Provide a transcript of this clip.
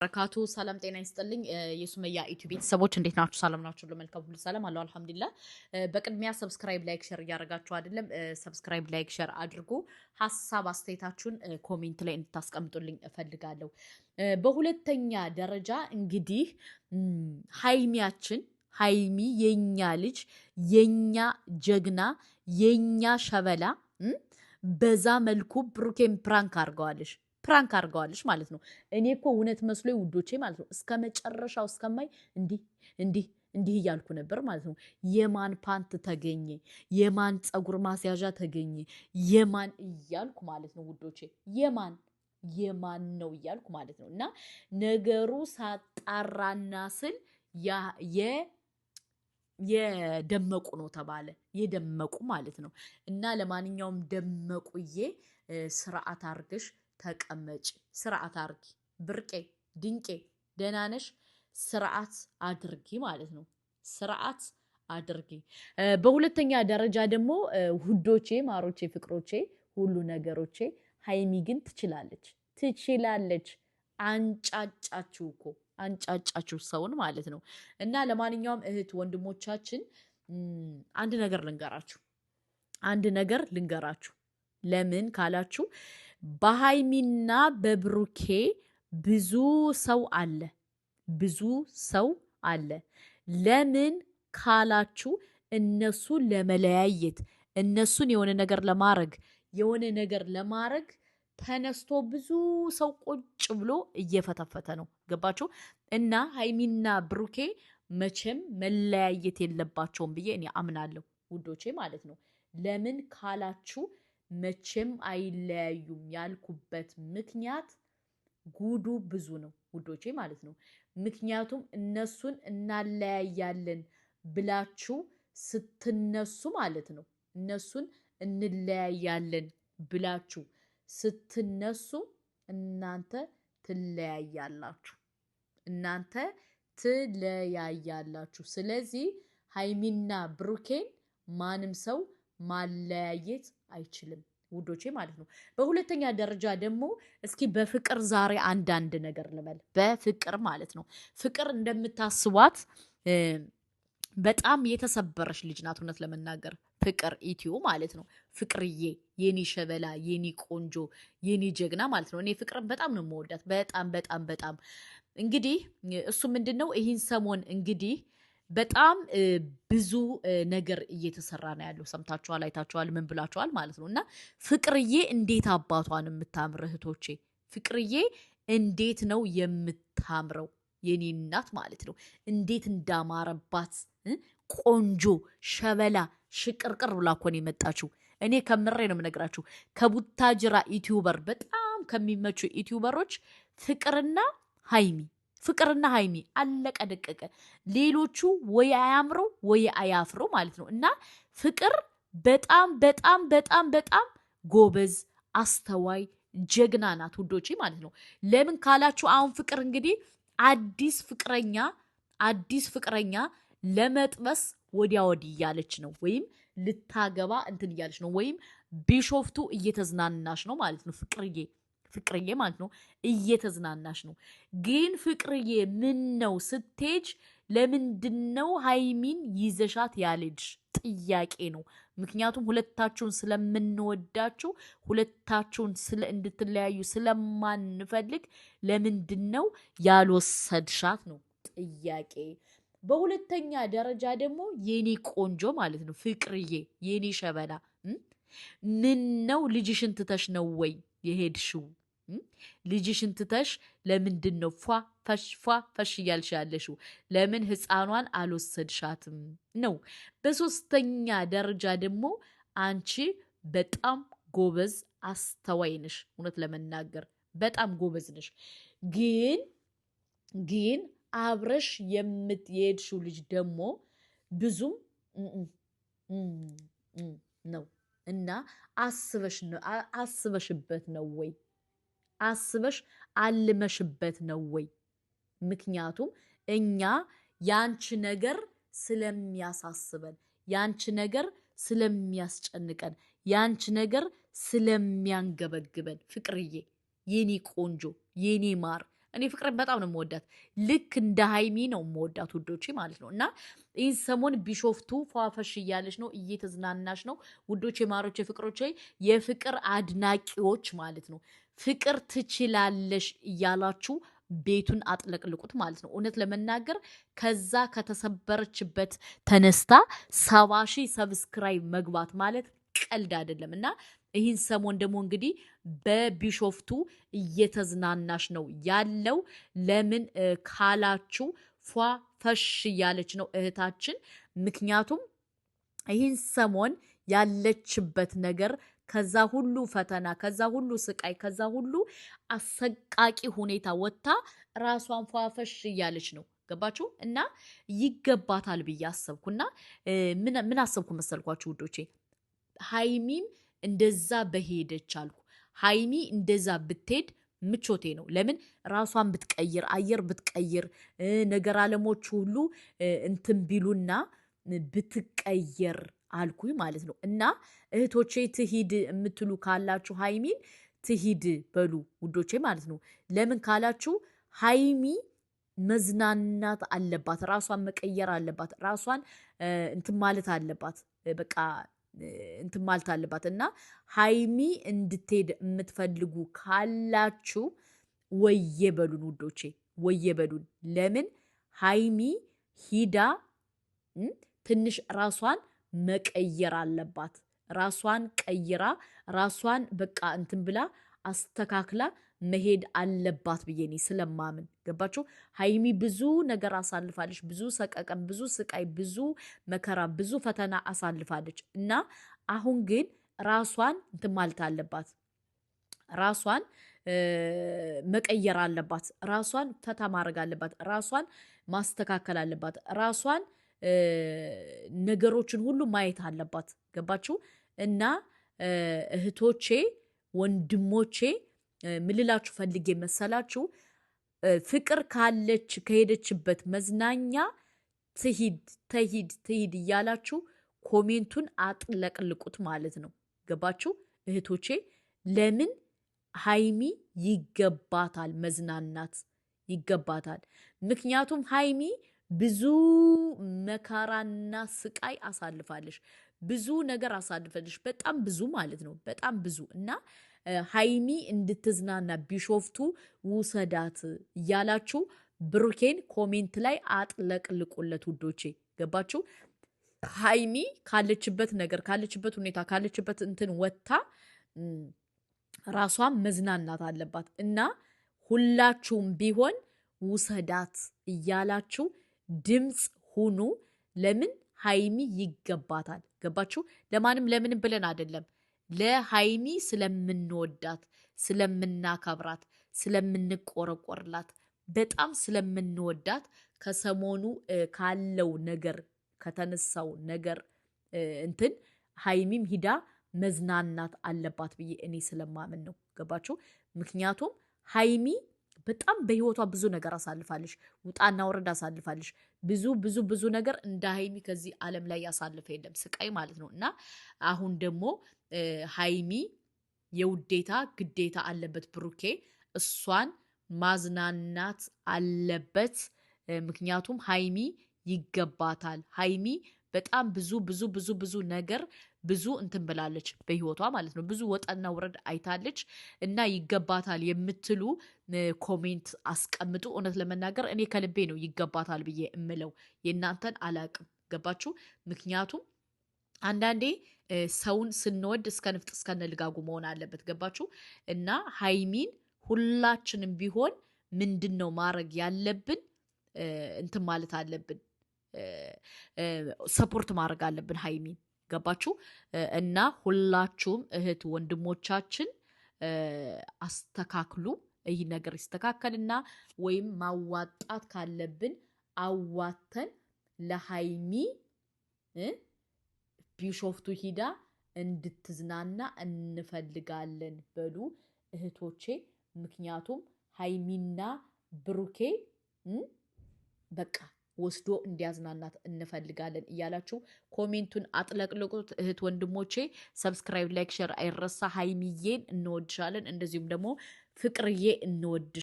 በረካቱ ሰላም ጤና ይስጥልኝ የሱመያ ኢትዮ ቤተሰቦች እንዴት ናችሁ? ሰላም ናችሁ? ለመልካም ሁሉ ሰላም አለው አልሐምዱሊላህ። በቅድሚያ ሰብስክራይብ ላይክ ሼር እያደረጋችሁ አይደለም? ሰብስክራይብ ላይክ ሼር አድርጉ። ሀሳብ አስተያየታችሁን ኮሜንት ላይ እንድታስቀምጡልኝ እፈልጋለሁ። በሁለተኛ ደረጃ እንግዲህ ሀይሚ የኛ ልጅ የኛ ጀግና የኛ ሸበላ በዛ መልኩ ብሩኬን ፕራንክ አድርገዋለች ማለት ነው። እኔ እኮ እውነት መስሎኝ ውዶቼ ማለት ነው እስከ መጨረሻው እስከማይ እንዲህ እያልኩ ነበር ማለት ነው። የማን ፓንት ተገኘ፣ የማን ፀጉር ማስያዣ ተገኘ፣ የማን እያልኩ ማለት ነው ውዶቼ፣ የማን ነው እያልኩ ማለት ነው። እና ነገሩ ሳጣራና ስል የደመቁ ነው ተባለ። የደመቁ ማለት ነው። እና ለማንኛውም ደመቁዬ ስርዓት አርገሽ ተቀመጭ። ስርዓት አርጊ ብርቄ ድንቄ ደህና ነሽ? ስርዓት አድርጊ ማለት ነው። ስርዓት አድርጊ። በሁለተኛ ደረጃ ደግሞ ውዶቼ፣ ማሮቼ፣ ፍቅሮቼ፣ ሁሉ ነገሮቼ ሀይሚ ግን ትችላለች። አንጫጫችሁ ሰውን ማለት ነው። እና ለማንኛውም እህት ወንድሞቻችን አንድ ነገር ልንገራችሁ። ለምን ካላችሁ በሀይሚና በብሩኬ ብዙ ሰው አለ። ለምን ካላችሁ እነሱን ለመለያየት እነሱን የሆነ ነገር ለማድረግ ተነስቶ ብዙ ሰው ቁጭ ብሎ እየፈተፈተ ነው። ገባችሁ? እና ሀይሚና ብሩኬ መቼም መለያየት የለባቸውም ብዬ እኔ አምናለሁ ውዶቼ ማለት ነው። ለምን ካላችሁ መቼም አይለያዩም ያልኩበት ምክንያት ጉዱ ብዙ ነው ውዶቼ ማለት ነው። ምክንያቱም እነሱን እናለያያለን ብላችሁ ስትነሱ ማለት ነው። እነሱን እንለያያለን ብላችሁ ስትነሱ እናንተ ትለያያላችሁ። ስለዚህ ሀይሚና ብሩኬን ማንም ሰው ማለያየት አይችልም ውዶቼ ማለት ነው። በሁለተኛ ደረጃ ደግሞ እስኪ በፍቅር ዛሬ አንዳንድ ነገር ልበል። በፍቅር ማለት ነው። ፍቅር እንደምታስቧት በጣም የተሰበረች ልጅ ናት። እውነት ለመናገር ፍቅር ኢትዮ ማለት ነው። ፍቅርዬ የኔ ሸበላ የኔ ቆንጆ የኔ ጀግና ማለት ነው። እኔ ፍቅርን በጣም ነው የምወዳት። በጣም እንግዲህ እሱ ምንድን ነው ይህን ሰሞን እንግዲህ በጣም ብዙ ነገር እየተሰራ ነው ያለው። ሰምታችኋል፣ አይታችኋል፣ ምን ብላችኋል ማለት ነው። እና ፍቅርዬ እንዴት አባቷን የምታምር እህቶቼ፣ ፍቅርዬ እንዴት ነው የምታምረው የኔ እናት ማለት ነው። እንዴት እንዳማረባት ቆንጆ ሸበላ ሽቅርቅር ብላ እኮ ነው የመጣችው። እኔ ከምሬ ነው የምነግራችሁ። ከቡታጅራ ዩቲዩበር በጣም ከሚመቹ ዩቲዩበሮች ፍቅርና ሀይሚ አለቀ ደቀቀ። ሌሎቹ ወይ አያምረው ወይ አያፍረው ማለት ነው። እና ፍቅር በጣም ጎበዝ አስተዋይ ጀግና ናት ውዶቼ ማለት ነው። ለምን ካላችሁ አሁን ፍቅር እንግዲህ አዲስ ፍቅረኛ ለመጥበስ ወዲያ ወዲህ እያለች ነው፣ ወይም ልታገባ እንትን እያለች ነው፣ ወይም ቢሾፍቱ እየተዝናናሽ ነው ማለት ነው። ፍቅርዬ ማለት ነው እየተዝናናሽ ነው። ግን ፍቅርዬ ምን ነው ስትሄጅ ለምንድን ነው ሀይሚን ይዘሻት ያልሄድሽ? ጥያቄ ነው። ምክንያቱም ሁለታችሁን ስለምንወዳችሁ ሁለታችሁን እንድትለያዩ ስለማንፈልግ ለምንድን ነው ያልወሰድሻት ነው ጥያቄ። በሁለተኛ ደረጃ ደግሞ የኔ ቆንጆ ማለት ነው ፍቅርዬ የኔ ሸበላ ምን ነው ልጅሽን ትተሽ ነው ወይ የሄድሽው? ልጅሽን ትተሽ ለምንድን ነው ፈሽ እያልሽ ያለሽው? ለምን ህፃኗን አልወሰድሻትም ነው። በሶስተኛ ደረጃ ደግሞ አንቺ በጣም ጎበዝ አስተዋይ ነሽ። እውነት ለመናገር በጣም ጎበዝ ነሽ። ግን አብረሽ የምትሄድሽው ልጅ ደግሞ ብዙም ነው። እና አስበሽበት ነው ወይ? አስበሽ አልመሽበት ነው ወይ? ምክንያቱም እኛ ያንቺ ነገር ስለሚያሳስበን፣ ያንቺ ነገር ስለሚያስጨንቀን፣ ያንቺ ነገር ስለሚያንገበግበን ፍቅርዬ የኔ ቆንጆ የኔ ማር እኔ ፍቅርን በጣም ነው የምወዳት። ልክ እንደ ሀይሚ ነው የምወዳት ውዶቼ ማለት ነው። እና ይህን ሰሞን ቢሾፍቱ ፏፈሽ እያለች ነው፣ እየተዝናናች ነው ውዶቼ፣ ማሮቼ፣ ፍቅሮቼ፣ የፍቅር አድናቂዎች ማለት ነው። ፍቅር ትችላለሽ እያላችሁ ቤቱን አጥለቅልቁት ማለት ነው። እውነት ለመናገር ከዛ ከተሰበረችበት ተነስታ 70,000 ሰብስክራይብ መግባት ማለት ቀልድ አይደለም። እና ይህን ሰሞን ደግሞ እንግዲህ በቢሾፍቱ እየተዝናናሽ ነው ያለው። ለምን ካላችሁ ፏ ፈሽ እያለች ነው እህታችን። ምክንያቱም ይህን ሰሞን ያለችበት ነገር ከዛ ሁሉ ፈተና፣ ከዛ ሁሉ ስቃይ፣ ከዛ ሁሉ አሰቃቂ ሁኔታ ወጥታ ራሷን ፏፈሽ እያለች ነው። ገባችሁ? እና ይገባታል ብዬ አሰብኩና ምን አሰብኩ መሰልኳችሁ ውዶቼ? ሀይሚም እንደዛ በሄደች አልኩ። ሀይሚ እንደዛ ብትሄድ ምቾቴ ነው። ለምን ራሷን ብትቀይር፣ አየር ብትቀይር፣ ነገር አለሞች ሁሉ እንትን ቢሉና ብትቀየር አልኩኝ ማለት ነው። እና እህቶቼ ትሂድ የምትሉ ካላችሁ ሀይሚን ትሂድ በሉ ውዶቼ ማለት ነው። ለምን ካላችሁ ሀይሚ መዝናናት አለባት፣ ራሷን መቀየር አለባት፣ ራሷን እንትን ማለት አለባት፣ በቃ እንትን ማለት አለባት። እና ሀይሚ እንድትሄድ የምትፈልጉ ካላችሁ ወየ በሉን ውዶቼ፣ ወየ በሉን። ለምን ሀይሚ ሂዳ ትንሽ ራሷን መቀየር አለባት። ራሷን ቀይራ ራሷን በቃ እንትን ብላ አስተካክላ መሄድ አለባት ብዬ እኔ ስለማምን። ገባችሁ? ሀይሚ ብዙ ነገር አሳልፋለች። ብዙ ሰቀቀን፣ ብዙ ስቃይ፣ ብዙ መከራ፣ ብዙ ፈተና አሳልፋለች። እና አሁን ግን ራሷን እንትን ማለት አለባት። ራሷን መቀየር አለባት። ራሷን ፈታ ማድረግ አለባት። ራሷን ማስተካከል አለባት። ራሷን ነገሮችን ሁሉ ማየት አለባት። ገባችሁ? እና እህቶቼ፣ ወንድሞቼ ምልላችሁ ፈልጌ መሰላችሁ? ፍቅር ካለች ከሄደችበት መዝናኛ ትሂድ ትሂድ ትሂድ እያላችሁ ኮሜንቱን አጥለቅልቁት ማለት ነው። ገባችሁ እህቶቼ? ለምን ሀይሚ ይገባታል፣ መዝናናት ይገባታል። ምክንያቱም ሀይሚ ብዙ መከራና ስቃይ አሳልፋለች። ብዙ ነገር አሳልፈልሽ፣ በጣም ብዙ ማለት ነው፣ በጣም ብዙ። እና ሀይሚ እንድትዝናና ቢሾፍቱ ውሰዳት እያላችሁ ብሩኬን ኮሜንት ላይ አጥለቅልቁለት ውዶቼ። ገባችሁ? ሀይሚ ካለችበት ነገር፣ ካለችበት ሁኔታ፣ ካለችበት እንትን ወጥታ ራሷን መዝናናት አለባት። እና ሁላችሁም ቢሆን ውሰዳት እያላችሁ ድምፅ ሁኑ። ለምን ሀይሚ ይገባታል። ገባችሁ? ለማንም ለምንም ብለን አይደለም፣ ለሀይሚ ስለምንወዳት፣ ስለምናከብራት፣ ስለምንቆረቆርላት፣ በጣም ስለምንወዳት ከሰሞኑ ካለው ነገር ከተነሳው ነገር እንትን ሀይሚም ሂዳ መዝናናት አለባት ብዬ እኔ ስለማምን ነው። ገባችሁ? ምክንያቱም ሀይሚ በጣም በህይወቷ ብዙ ነገር አሳልፋለች። ውጣና ወረድ አሳልፋለች። ብዙ ብዙ ብዙ ነገር እንደ ሀይሚ ከዚህ ዓለም ላይ ያሳልፈ የለም፣ ስቃይ ማለት ነው። እና አሁን ደግሞ ሀይሚ የውዴታ ግዴታ አለበት ብሩኬ፣ እሷን ማዝናናት አለበት። ምክንያቱም ሀይሚ ይገባታል። ሀይሚ በጣም ብዙ ብዙ ብዙ ብዙ ነገር ብዙ እንትን ብላለች በህይወቷ ማለት ነው። ብዙ ወጣና ውረድ አይታለች። እና ይገባታል የምትሉ ኮሜንት አስቀምጡ። እውነት ለመናገር እኔ ከልቤ ነው ይገባታል ብዬ እምለው፣ የእናንተን አላቅም። ገባችሁ? ምክንያቱም አንዳንዴ ሰውን ስንወድ እስከ ንፍጥ እስከነ ልጋጉ መሆን አለበት። ገባችሁ? እና ሀይሚን ሁላችንም ቢሆን ምንድን ነው ማድረግ ያለብን? እንትን ማለት አለብን፣ ሰፖርት ማድረግ አለብን ሀይሚን። ገባችሁ? እና ሁላችሁም እህት ወንድሞቻችን አስተካክሉ። ይህ ነገር ይስተካከልና ወይም ማዋጣት ካለብን አዋተን ለሀይሚ ቢሾፍቱ ሂዳ እንድትዝናና እንፈልጋለን በሉ እህቶቼ። ምክንያቱም ሀይሚና ብሩኬ በቃ ወስዶ እንዲያዝናናት እንፈልጋለን እያላችሁ ኮሜንቱን አጥለቅልቁት እህት ወንድሞቼ። ሰብስክራይብ፣ ላይክ፣ ሼር አይረሳ። ሀይሚዬን እንወድሻለን፣ እንደዚሁም ደግሞ ፍቅርዬ እንወድ